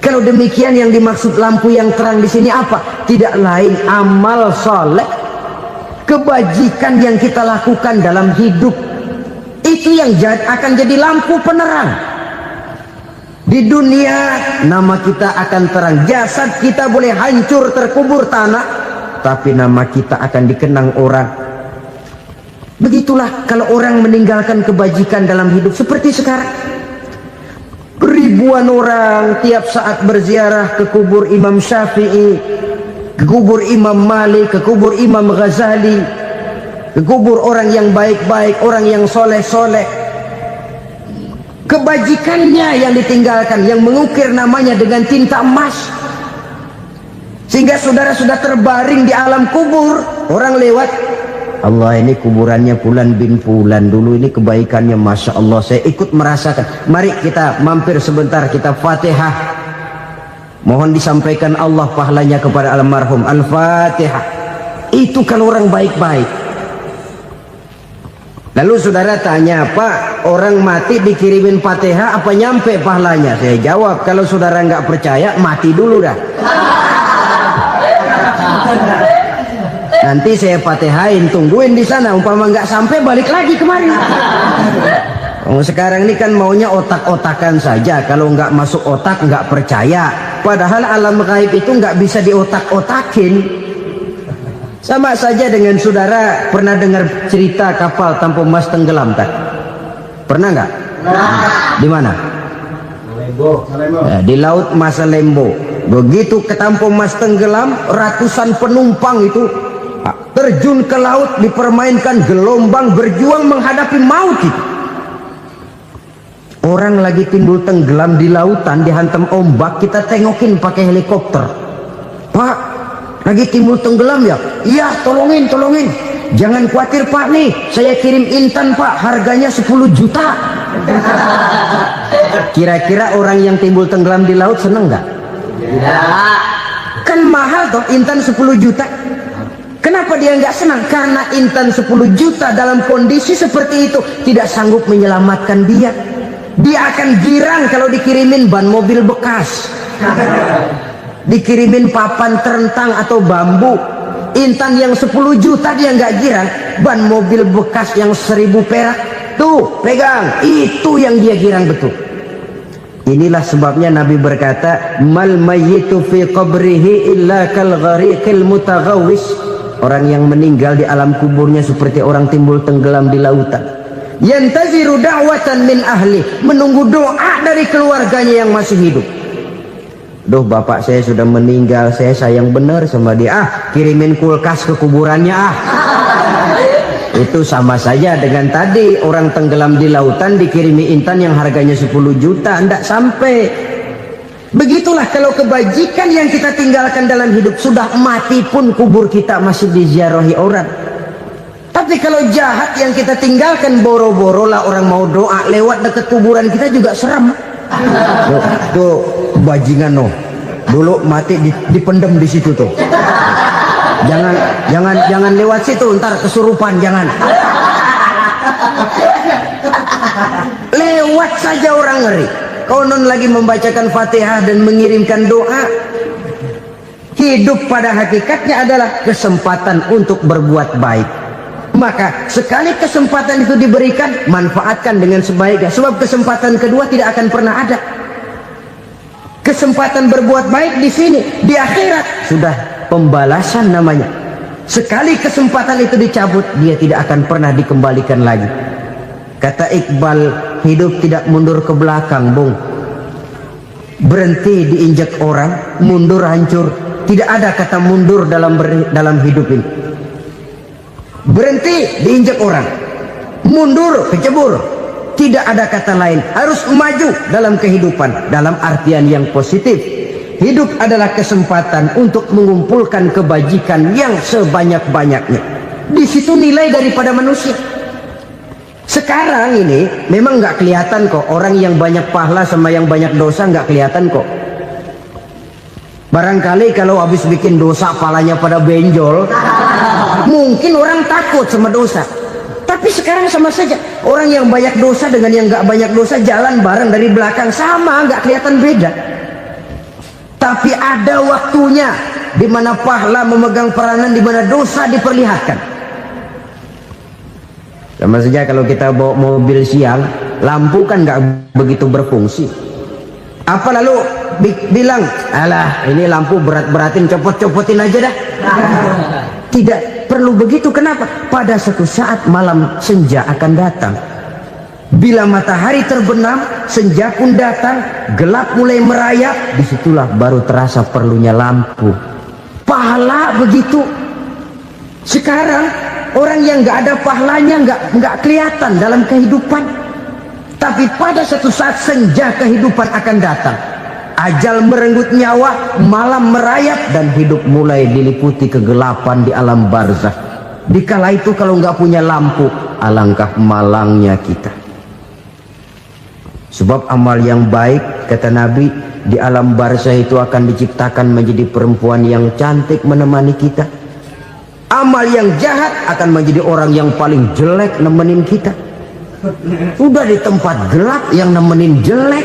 Kalau demikian, yang dimaksud lampu yang terang di sini apa? Tidak lain amal soleh, kebajikan yang kita lakukan dalam hidup. Itu yang akan jadi lampu penerang. Di dunia nama kita akan terang, jasad kita boleh hancur terkubur tanah, tapi nama kita akan dikenang orang. Begitulah kalau orang meninggalkan kebajikan dalam hidup seperti sekarang. Ribuan orang tiap saat berziarah ke kubur Imam Syafi'i, ke kubur Imam Malik, ke kubur Imam Ghazali, ke kubur orang yang baik-baik, orang yang soleh-soleh. Kebajikannya yang ditinggalkan, yang mengukir namanya dengan tinta emas, sehingga saudara sudah terbaring di alam kubur. Orang lewat, Allah, ini kuburannya Fulan bin Fulan, dulu ini kebaikannya Masya Allah, saya ikut merasakan. Mari kita mampir sebentar, kita Fatihah, mohon disampaikan Allah pahalanya kepada almarhum. Al-Fatihah. Itu kalau orang baik-baik. Lalu saudara tanya, Pak, orang mati dikirimin Fatihah apa nyampe pahalanya? Saya jawab, kalau saudara nggak percaya, mati dulu dah. Nanti saya Fatihain, tungguin di sana, umpama nggak sampai balik lagi kemari. Sekarang ini kan maunya otak-otakan saja, kalau nggak masuk otak nggak percaya. Padahal alam gaib itu nggak bisa diotak-otakin. Sama saja dengan saudara pernah dengar cerita kapal Tampu Mas tenggelam tak? Pernah nggak? Di mana? Ya, di laut Masalembo. Begitu ke Tampu Mas tenggelam, ratusan penumpang itu terjun ke laut, dipermainkan gelombang, berjuang menghadapi maut itu. Orang lagi timbul tenggelam di lautan, dihantam ombak, kita tengokin pakai helikopter. Pak, lagi timbul tenggelam ya? Iya, tolongin. Jangan khawatir Pak, nih saya kirim intan Pak, harganya 10 juta. Kira-kira orang yang timbul tenggelam di laut seneng nggak? Tidak. Kan mahal toh intan 10 juta. Kenapa dia nggak senang? Karena intan 10 juta dalam kondisi seperti itu tidak sanggup menyelamatkan dia. Dia akan girang kalau dikirimin ban mobil bekas, dikirimin papan terentang atau bambu. Intan yang 10 juta dia nggak girang, ban mobil bekas yang 1000 perak tuh pegang, itu yang dia girang betul. Inilah sebabnya Nabi berkata, mal mayyitu fi qabrihi illa kal ghariqil mutaghawwis. Orang yang meninggal di alam kuburnya seperti orang timbul tenggelam di lautan. Yantaziru da'watan min ahli, menunggu doa dari keluarganya yang masih hidup. Duh, bapak saya sudah meninggal, saya sayang benar sama dia. Kirimin kulkas ke kuburannya Itu sama saja dengan tadi orang tenggelam di lautan dikirimi intan yang harganya 10 juta, tidak sampai. Begitulah kalau kebajikan yang kita tinggalkan dalam hidup, sudah mati pun kubur kita masih diziarahi orang. Tapi kalau jahat yang kita tinggalkan, boro-boro lah orang mau doa lewat dekat kuburan kita juga serem. Tuh bajingan no, dulu mati dipendem di situ tuh. Jangan lewat situ, ntar kesurupan, jangan. Lewat saja orang ngeri. Konon lagi membacakan Fatihah dan mengirimkan doa. Hidup pada hakikatnya adalah kesempatan untuk berbuat baik. Maka sekali kesempatan itu diberikan, manfaatkan dengan sebaiknya. Sebab kesempatan kedua tidak akan pernah ada. Kesempatan berbuat baik di sini, di akhirat sudah pembalasan namanya. Sekali kesempatan itu dicabut, dia tidak akan pernah dikembalikan lagi. Kata Iqbal, hidup tidak mundur ke belakang, Bung. Berhenti diinjak orang, mundur hancur. Tidak ada kata mundur dalam hidup ini. Berhenti diinjak orang, mundur kecebur. Tidak ada kata lain. Harus maju dalam kehidupan, dalam artian yang positif. Hidup adalah kesempatan untuk mengumpulkan kebajikan yang sebanyak-banyaknya. Di situ nilai daripada manusia. Sekarang ini memang nggak kelihatan kok, orang yang banyak pahala sama yang banyak dosa nggak kelihatan kok. Barangkali kalau habis bikin dosa palanya pada benjol, mungkin orang takut sama dosa. Tapi sekarang sama saja, orang yang banyak dosa dengan yang nggak banyak dosa jalan bareng dari belakang, sama, nggak kelihatan beda. Tapi ada waktunya di mana pahala memegang peranan, di mana dosa diperlihatkan. Sama saja kalau kita bawa mobil siang, lampu kan nggak begitu berfungsi. Apa lalu bilang, alah ini lampu berat-beratin, copot-copotin aja dah. Tidak perlu begitu. Kenapa? Pada suatu saat malam senja akan datang. Bila matahari terbenam, senja pun datang, gelap mulai merayap, disitulah baru terasa perlunya lampu. Pahala begitu. Sekarang orang yang nggak ada pahalanya nggak kelihatan dalam kehidupan. Tapi pada suatu saat senja kehidupan akan datang. Ajal merenggut nyawa, malam merayap, dan hidup mulai diliputi kegelapan di alam barzakh. Dikala itu kalau nggak punya lampu, alangkah malangnya kita. Sebab amal yang baik, kata Nabi, di alam barzakh itu akan diciptakan menjadi perempuan yang cantik menemani kita. Amal yang jahat akan menjadi orang yang paling jelek nemenin kita. Udah di tempat gelap yang nemenin jelek.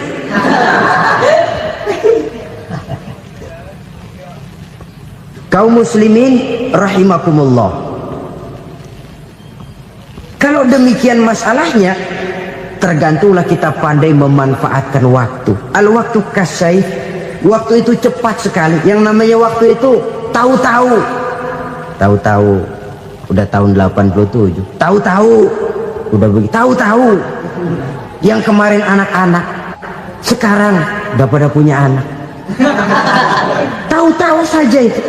Kaum muslimin rahimakumullah. Kalau demikian masalahnya, tergantunglah kita pandai memanfaatkan waktu. Al-waktu kasayf, waktu itu cepat sekali. Yang namanya waktu itu tahu-tahu. Tahu-tahu udah tahun 87. Tahu-tahu udah begitu. Tahu-tahu yang kemarin anak-anak, sekarang udah pada punya anak. Tahu-tahu saja itu.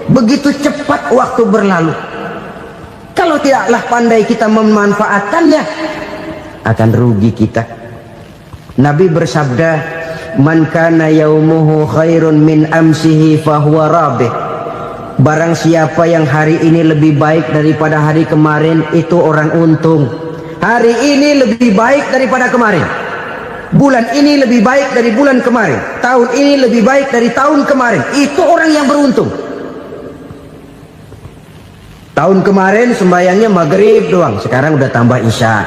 Begitu cepat waktu berlalu. Kalau tidaklah pandai kita memanfaatkannya, akan rugi kita. Nabi bersabda, man kana yaumuhu khairun min amsihi fahuwa rabih. Barang siapa yang hari ini lebih baik daripada hari kemarin, itu orang untung. Hari ini lebih baik daripada kemarin, bulan ini lebih baik dari bulan kemarin, tahun ini lebih baik dari tahun kemarin, itu orang yang beruntung. Tahun kemarin sembahyangnya maghrib doang, sekarang udah tambah isya.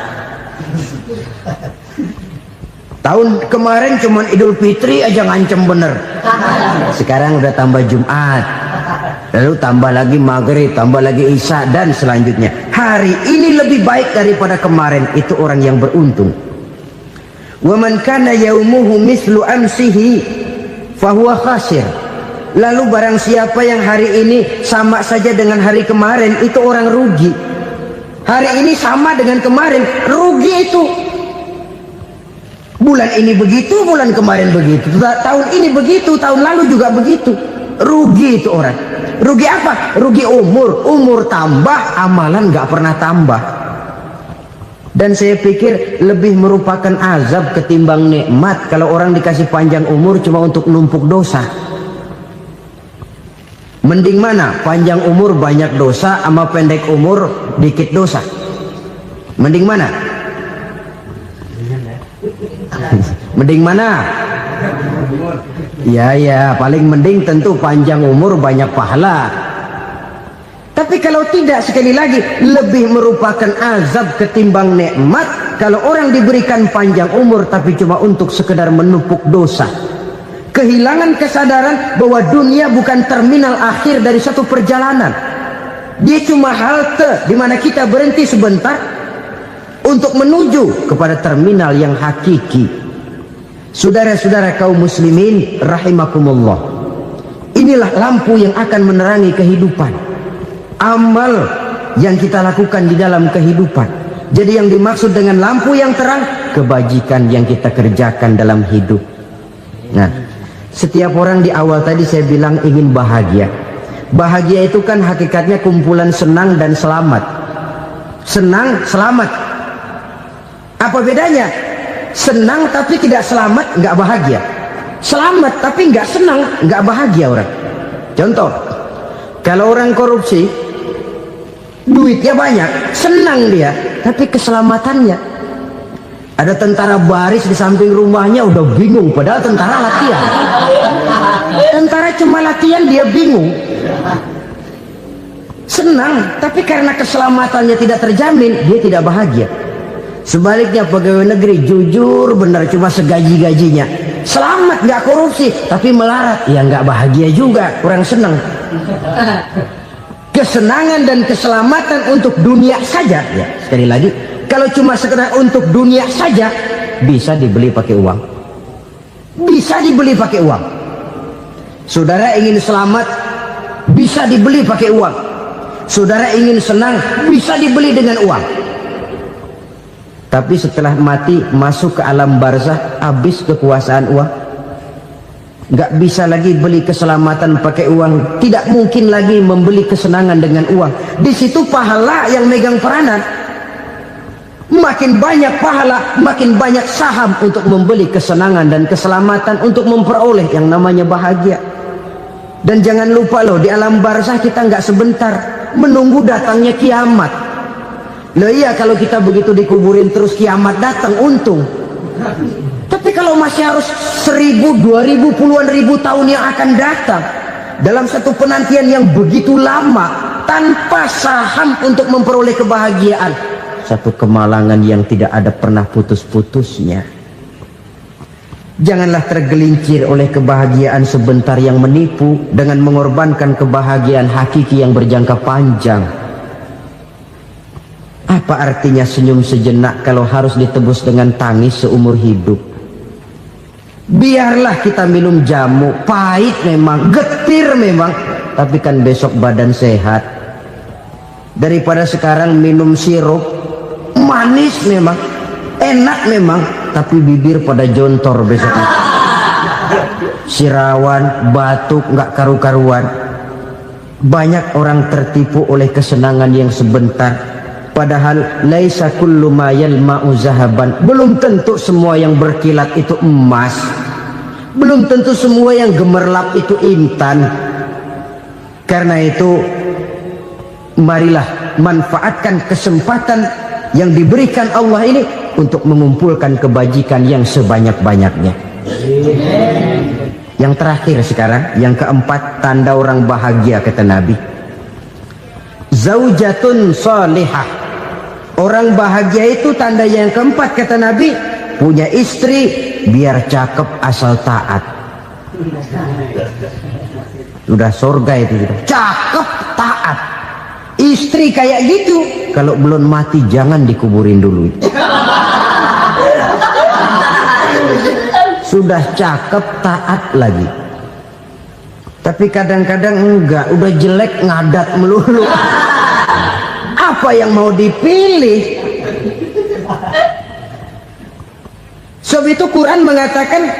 Tahun kemarin cuman Idul Fitri aja ngancem bener, sekarang udah tambah Jumat, lalu tambah lagi maghrib, tambah lagi isya, dan selanjutnya. Hari ini lebih baik daripada kemarin, itu orang yang beruntung. Wa man kana yaumuhu mislu amsihi fahuwa khasir. Lalu barang siapa yang hari ini sama saja dengan hari kemarin, itu orang rugi. Hari ini sama dengan kemarin, rugi itu. Bulan ini begitu, bulan kemarin begitu, tahun ini begitu, tahun lalu juga begitu. Rugi itu orang. Rugi apa? Rugi umur. Umur tambah, amalan gak pernah tambah. Dan saya pikir lebih merupakan azab ketimbang nikmat kalau orang dikasih panjang umur cuma untuk numpuk dosa. Mending mana? Panjang umur banyak dosa sama pendek umur dikit dosa? Mending mana? Mending mana? Ya, paling mending tentu panjang umur banyak pahala. Tapi kalau tidak, sekali lagi, lebih merupakan azab ketimbang nikmat kalau orang diberikan panjang umur tapi cuma untuk sekedar menumpuk dosa. Kehilangan kesadaran bahwa dunia bukan terminal akhir dari satu perjalanan. Dia cuma halte di mana kita berhenti sebentar untuk menuju kepada terminal yang hakiki. Saudara-saudara kaum muslimin rahimakumullah, inilah lampu yang akan menerangi kehidupan, amal yang kita lakukan di dalam kehidupan. Jadi yang dimaksud dengan lampu yang terang, kebajikan yang kita kerjakan dalam hidup. Nah, setiap orang di awal tadi saya bilang ingin bahagia. Bahagia itu kan hakikatnya kumpulan senang dan selamat. Senang, selamat. Apa bedanya? Senang tapi tidak selamat, nggak bahagia. Selamat tapi nggak senang, nggak bahagia orang. Contoh, kalau orang korupsi, duitnya banyak, senang dia, tapi keselamatannya. Ada tentara baris di samping rumahnya udah bingung, padahal tentara latihan. Tentara cuma latihan, dia bingung. Senang, tapi karena keselamatannya tidak terjamin, dia tidak bahagia. Sebaliknya pegawai negeri jujur benar, cuma segaji-gajinya, selamat nggak korupsi tapi melarat, ya nggak bahagia juga, kurang senang. Kesenangan dan keselamatan untuk dunia saja, ya sekali lagi, kalau cuma sekedar untuk dunia saja, bisa dibeli pakai uang, bisa dibeli pakai uang. Saudara ingin selamat, bisa dibeli pakai uang. Saudara ingin senang, bisa dibeli dengan uang. Tapi setelah mati masuk ke alam barzah, habis kekuasaan uang. Nggak bisa lagi beli keselamatan pakai uang, tidak mungkin lagi membeli kesenangan dengan uang. Di situ pahala yang megang peranan. Makin banyak pahala, makin banyak saham untuk membeli kesenangan dan keselamatan, untuk memperoleh yang namanya bahagia. Dan jangan lupa loh, di alam barzah kita nggak sebentar, menunggu datangnya kiamat. Loh iya, kalau kita begitu dikuburin terus kiamat datang, untung. Tapi kalau masih harus 1000, 2000, puluhan ribu tahun yang akan datang, dalam satu penantian yang begitu lama, tanpa saham untuk memperoleh kebahagiaan, satu kemalangan yang tidak ada pernah putus-putusnya. Janganlah tergelincir oleh kebahagiaan sebentar yang menipu dengan mengorbankan kebahagiaan hakiki yang berjangka panjang. Apa artinya senyum sejenak kalau harus ditebus dengan tangis seumur hidup? Biarlah kita minum jamu, pahit memang, getir memang, tapi kan besok badan sehat. Daripada sekarang minum sirup, manis memang, enak memang, tapi bibir pada jontor besoknya. Sirawan, batuk, nggak karu-karuan. Banyak orang tertipu oleh kesenangan yang sebentar, padahal laisa kullu ma yalma'u zahaban. Belum tentu semua yang berkilat itu emas, belum tentu semua yang gemerlap itu intan. Karena itu marilah manfaatkan kesempatan yang diberikan Allah ini untuk mengumpulkan kebajikan yang sebanyak-banyaknya. Yang terakhir sekarang, yang keempat, tanda orang bahagia kata Nabi. Zaujatun salihah. Orang bahagia itu tanda yang keempat kata Nabi, punya istri biar cakep asal taat. Sudah surga itu, cakep taat. Istri kayak gitu, kalau belum mati jangan dikuburin dulu. Sudah cakep taat lagi, tapi kadang-kadang enggak, udah jelek ngadat melulu. Apa yang mau dipilih? Sebab itu Quran mengatakan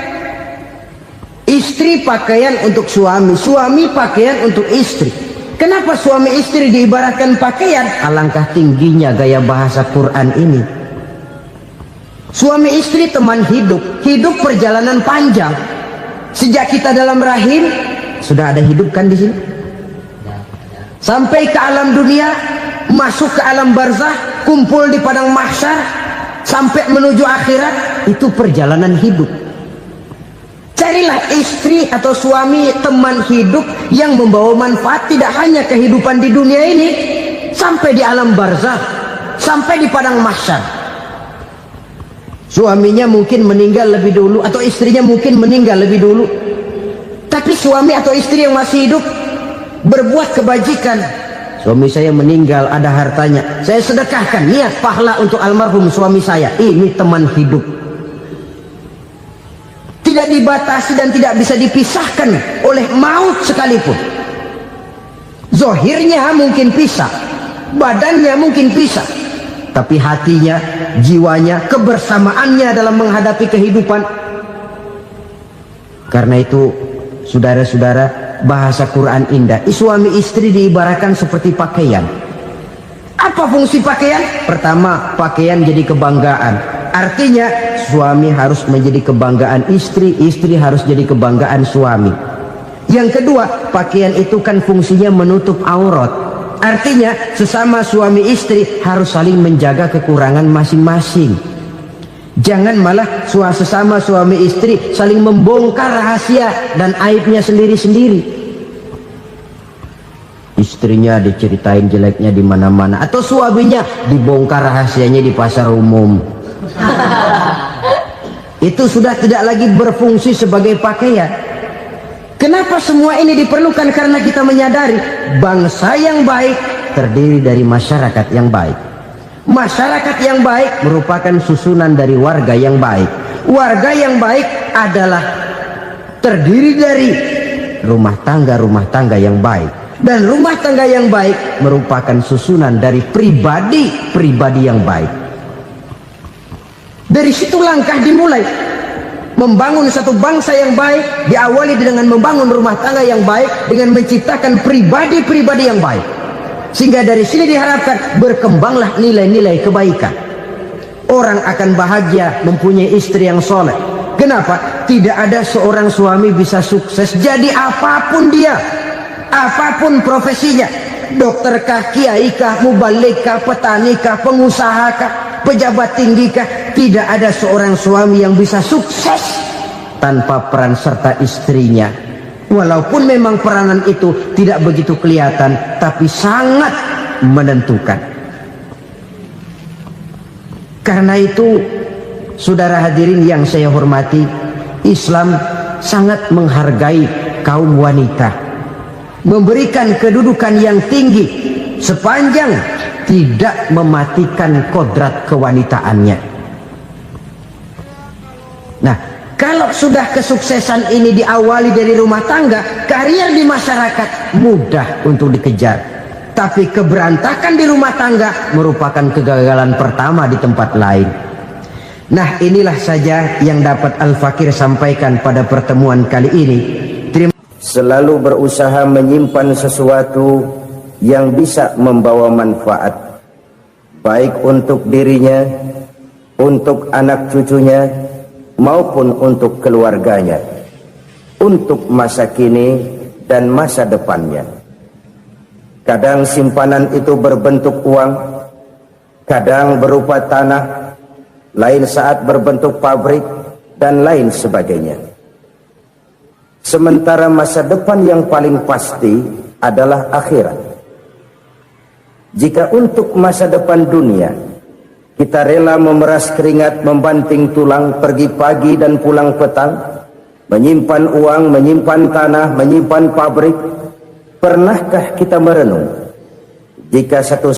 istri pakaian untuk suami, suami pakaian untuk istri. Kenapa suami istri diibaratkan pakaian? Alangkah tingginya gaya bahasa Quran ini. Suami istri teman hidup, hidup perjalanan panjang. Sejak kita dalam rahim sudah ada hidup kan di sini. Sampai ke alam dunia, masuk ke alam barzah, kumpul di padang mahsyar, sampai menuju akhirat, itu perjalanan hidup. Carilah istri atau suami teman hidup yang membawa manfaat tidak hanya kehidupan di dunia ini, sampai di alam barzah, sampai di padang mahsyar. Suaminya mungkin meninggal lebih dulu, atau istrinya mungkin meninggal lebih dulu, tapi suami atau istri yang masih hidup berbuat kebajikan. Suami saya meninggal, ada hartanya, saya sedekahkan, niat pahala untuk almarhum suami saya. Ini teman hidup, tidak dibatasi dan tidak bisa dipisahkan oleh maut sekalipun. Zohirnya mungkin pisah, badannya mungkin pisah, tapi hatinya, jiwanya, kebersamaannya dalam menghadapi kehidupan. Karena itu saudara-saudara, bahasa Quran indah. Suami istri diibaratkan seperti pakaian. Apa fungsi pakaian? Pertama, pakaian jadi kebanggaan. Artinya suami harus menjadi kebanggaan istri, istri harus jadi kebanggaan suami. Yang kedua, pakaian itu kan fungsinya menutup aurat. Artinya sesama suami istri harus saling menjaga kekurangan masing-masing. Jangan malah sesama suami istri saling membongkar rahasia dan aibnya sendiri-sendiri. Istrinya diceritain jeleknya di mana-mana, atau suaminya dibongkar rahasianya di pasar umum. Itu sudah tidak lagi berfungsi sebagai pakaian. Kenapa semua ini diperlukan? Karena kita menyadari bangsa yang baik terdiri dari masyarakat yang baik. Masyarakat yang baik merupakan susunan dari warga yang baik. Warga yang baik adalah terdiri dari rumah tangga yang baik. Dan rumah tangga yang baik merupakan susunan dari pribadi yang baik. Dari situ langkah dimulai. Membangun satu bangsa yang baik diawali dengan membangun rumah tangga yang baik, dengan menciptakan pribadi-pribadi yang baik. Sehingga dari sini diharapkan berkembanglah nilai-nilai kebaikan. Orang akan bahagia mempunyai istri yang soleh. Kenapa? Tidak ada seorang suami bisa sukses jadi apapun dia, apapun profesinya. Dokterkah, kiaikah, mubalikah, petanikah, pengusahakah, pejabat tinggikah, tidak ada seorang suami yang bisa sukses tanpa peran serta istrinya. Walaupun memang peranan itu tidak begitu kelihatan, tapi sangat menentukan. Karena itu, saudara hadirin yang saya hormati, Islam sangat menghargai kaum wanita, memberikan kedudukan yang tinggi sepanjang tidak mematikan kodrat kewanitaannya. Nah, kalau sudah kesuksesan ini diawali dari rumah tangga, karier di masyarakat mudah untuk dikejar. Tapi keberantakan di rumah tangga merupakan kegagalan pertama di tempat lain. Nah, inilah saja yang dapat Al-Fakir sampaikan pada pertemuan kali ini. selalu berusaha menyimpan sesuatu yang bisa membawa manfaat, baik untuk dirinya, untuk anak cucunya, maupun untuk keluarganya, untuk masa kini dan masa depannya. Kadang simpanan itu berbentuk uang, kadang berupa tanah, lain saat berbentuk pabrik, dan lain sebagainya. Sementara masa depan yang paling pasti adalah akhirat. Jika untuk masa depan dunia kita rela memeras keringat, membanting tulang, pergi pagi dan pulang petang, menyimpan uang, menyimpan tanah, menyimpan pabrik, pernahkah kita merenung jika satu